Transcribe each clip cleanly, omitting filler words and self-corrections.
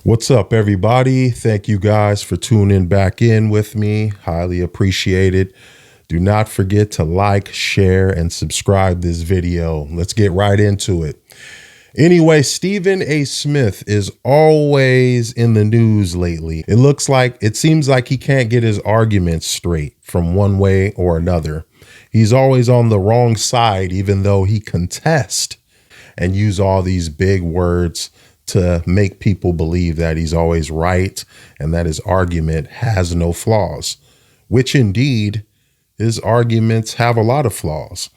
What's up, everybody? Thank you guys for tuning back in with me. Highly appreciated. Do not forget to like, share, and subscribe this video. Let's get right into it. Anyway, Stephen A. Smith is always in the news lately. It seems like he can't get his arguments straight from one way or another. He's always on the wrong side, even though he contests and use all these big words to make people believe that he's always right and that his argument has no flaws, which indeed his arguments have a lot of flaws.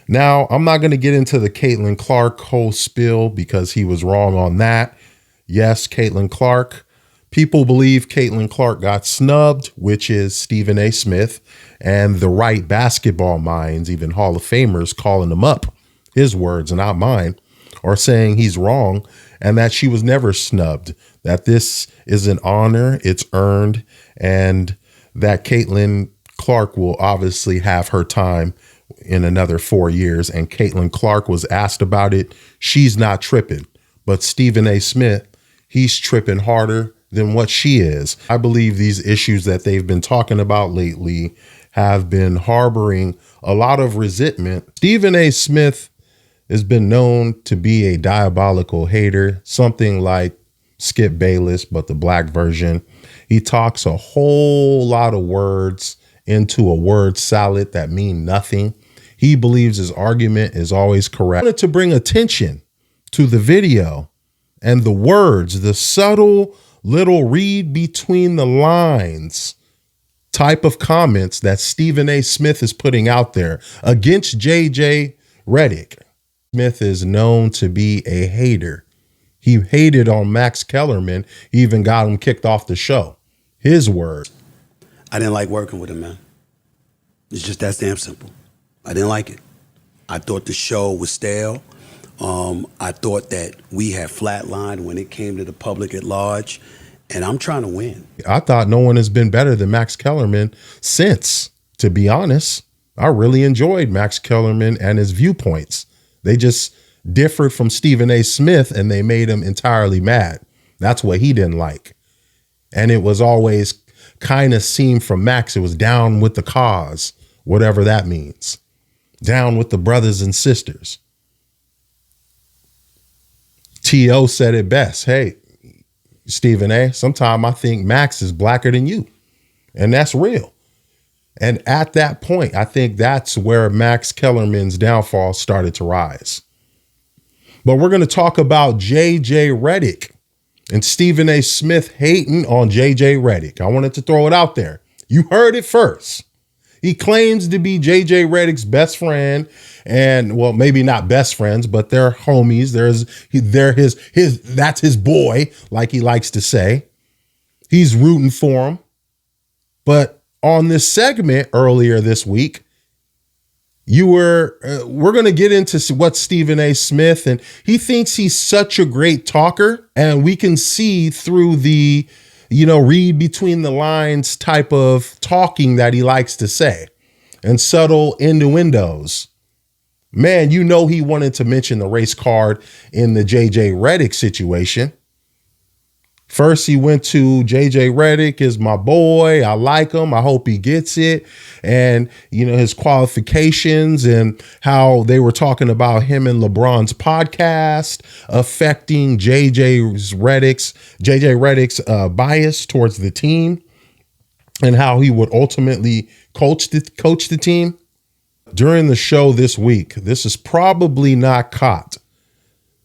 Now, I'm not going to get into the Caitlin Clark whole spiel because he was wrong on that. Yes, Caitlin Clark. People believe Caitlin Clark got snubbed, which is Stephen A. Smith and the right basketball minds, even Hall of Famers, calling him up, his words, not mine, or saying he's wrong and that she was never snubbed, that this is an honor, it's earned, and that Caitlin Clark will obviously have her time in another 4 years. And Caitlin Clark was asked about it. She's not tripping, but Stephen A. Smith, he's tripping harder than what she is. I believe these issues that they've been talking about lately have been harboring a lot of resentment. Stephen A. Smith has been known to be a diabolical hater, something like Skip Bayless, but the black version. He talks a whole lot of words into a word salad that mean nothing. He believes his argument is always correct. I wanted to bring attention to the video and the words, the subtle little read between the lines type of comments that Stephen A. Smith is putting out there against JJ Reddick. Smith is known to be a hater. He hated on Max Kellerman. He even got him kicked off the show. His words. I didn't like working with him, man. It's just that damn simple. I didn't like it. I thought the show was stale. I thought that we had flatlined when it came to the public at large, and I'm trying to win. I thought no one has been better than Max Kellerman since, to be honest. I really enjoyed Max Kellerman and his viewpoints. They just differed from Stephen A. Smith and they made him entirely mad. That's what he didn't like. And it was always kind of seen from Max, it was down with the cause, whatever that means. Down with the brothers and sisters. T.O. said it best. Hey, Stephen A., sometimes I think Max is blacker than you. And that's real. And at that point, I think that's where Max Kellerman's downfall started to rise. But we're going to talk about JJ Reddick and Stephen A. Smith hating on JJ Reddick. I wanted to throw it out there. You heard it first. He claims to be JJ Reddick's best friend, and well, maybe not best friends, but they're homies. That's his boy, like he likes to say. He's rooting for him. But on this segment earlier this week, we're going to get into what Stephen A. Smith, and he thinks he's such a great talker, and we can see through the, read between the lines type of talking that he likes to say and subtle innuendos. Man, he wanted to mention the race card in the JJ Reddick situation. First, he went to JJ Reddick is my boy. I like him. I hope he gets it. And, his qualifications and how they were talking about him and LeBron's podcast affecting JJ Reddick's bias towards the team and how he would ultimately coach the team. During the show this week, this is probably not caught.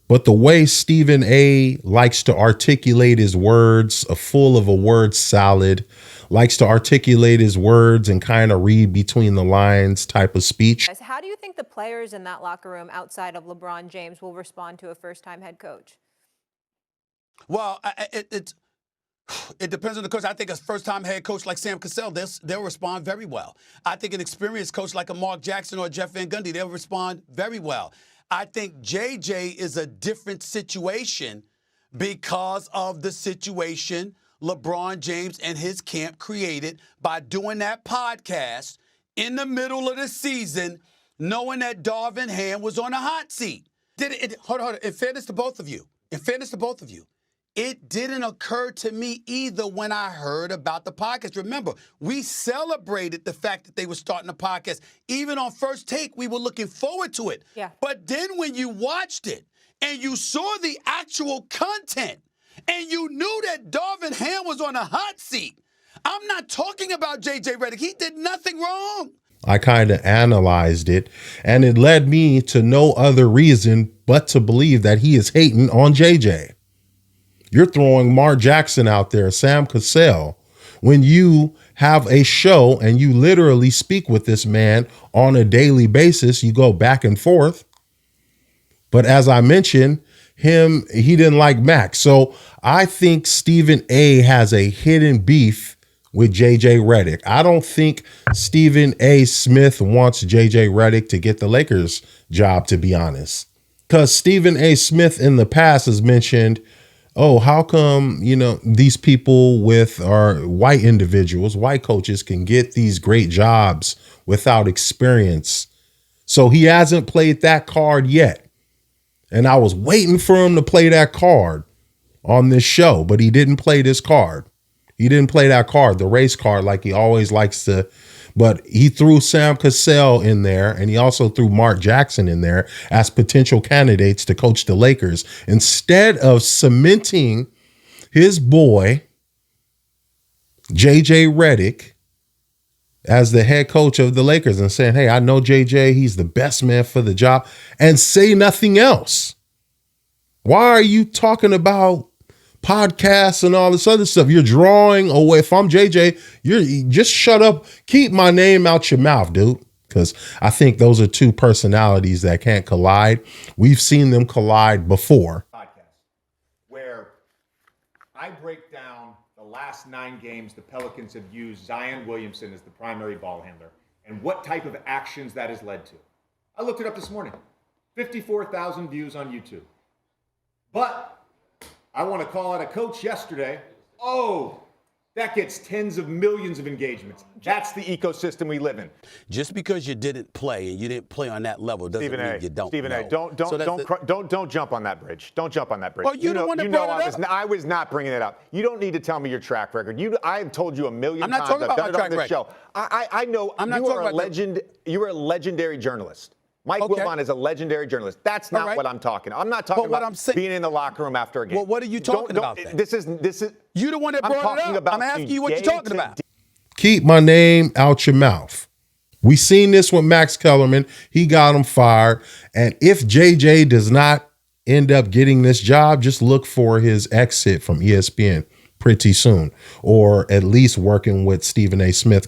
But the way Stephen A. likes to articulate his words, full of a word salad, likes to articulate his words and kind of read between the lines type of speech. How do you think the players in that locker room outside of LeBron James will respond to a first-time head coach? Well, it depends on the coach. I think a first-time head coach like Sam Cassell, they'll respond very well. I think an experienced coach like a Mark Jackson or a Jeff Van Gundy, they'll respond very well. I think JJ is a different situation because of the situation LeBron James and his camp created by doing that podcast in the middle of the season, knowing that Darvin Ham was on a hot seat. Hold on. In fairness to both of you, It didn't occur to me either when I heard about the podcast. Remember, we celebrated the fact that they were starting a podcast. Even on First Take, we were looking forward to it. Yeah. But then when you watched it and you saw the actual content and you knew that Darvin Ham was on a hot seat, I'm not talking about JJ Reddick. He did nothing wrong. I kind of analyzed it, and it led me to no other reason but to believe that he is hating on JJ. You're throwing Mark Jackson out there, Sam Cassell, when you have a show and you literally speak with this man on a daily basis. You go back and forth. But as I mentioned, he didn't like Max. So I think Stephen A has a hidden beef with JJ Reddick. I don't think Stephen A. Smith wants JJ Reddick to get the Lakers job, to be honest. Because Stephen A. Smith in the past has mentioned, oh, how come, these people are white individuals, white coaches can get these great jobs without experience. So he hasn't played that card yet. And I was waiting for him to play that card on this show, but he didn't play this card. He didn't play that card, the race card, like he always likes to. But he threw Sam Cassell in there, and he also threw Mark Jackson in there as potential candidates to coach the Lakers, instead of cementing his boy, JJ Reddick, as the head coach of the Lakers and saying, hey, I know JJ, he's the best man for the job, and say nothing else. Why are you talking about podcasts and all this other stuff? You're drawing away. If I'm JJ, you just shut up. Keep my name out your mouth, dude. Because I think those are two personalities that can't collide. We've seen them collide before. Podcast where I break down the last 9 games the Pelicans have used Zion Williamson as the primary ball handler and what type of actions that has led to. I looked it up this morning. 54,000 views on YouTube. But I want to call out a coach yesterday. Oh, that gets tens of millions of engagements. That's the ecosystem we live in. Just because you didn't play and you didn't play on that level doesn't mean you don't Stephen know. A, don't jump on that bridge. Don't jump on that bridge. Well, you the one that brought it up. I was not bringing it up. You don't need to tell me your track record. I have told you a million times. I'm not talking about I've done my it on track this show. I know I'm not you are talking a about legend. You are a legendary journalist. Mike Wilbon is a legendary journalist. That's not what I'm talking. I'm not talking about being in the locker room after a game. Well, what are you talking about then? This is. You the one that brought it up. I'm asking you what you're talking about. Keep my name out your mouth. We seen this with Max Kellerman. He got him fired. And if JJ does not end up getting this job, just look for his exit from ESPN pretty soon, or at least working with Stephen A. Smith.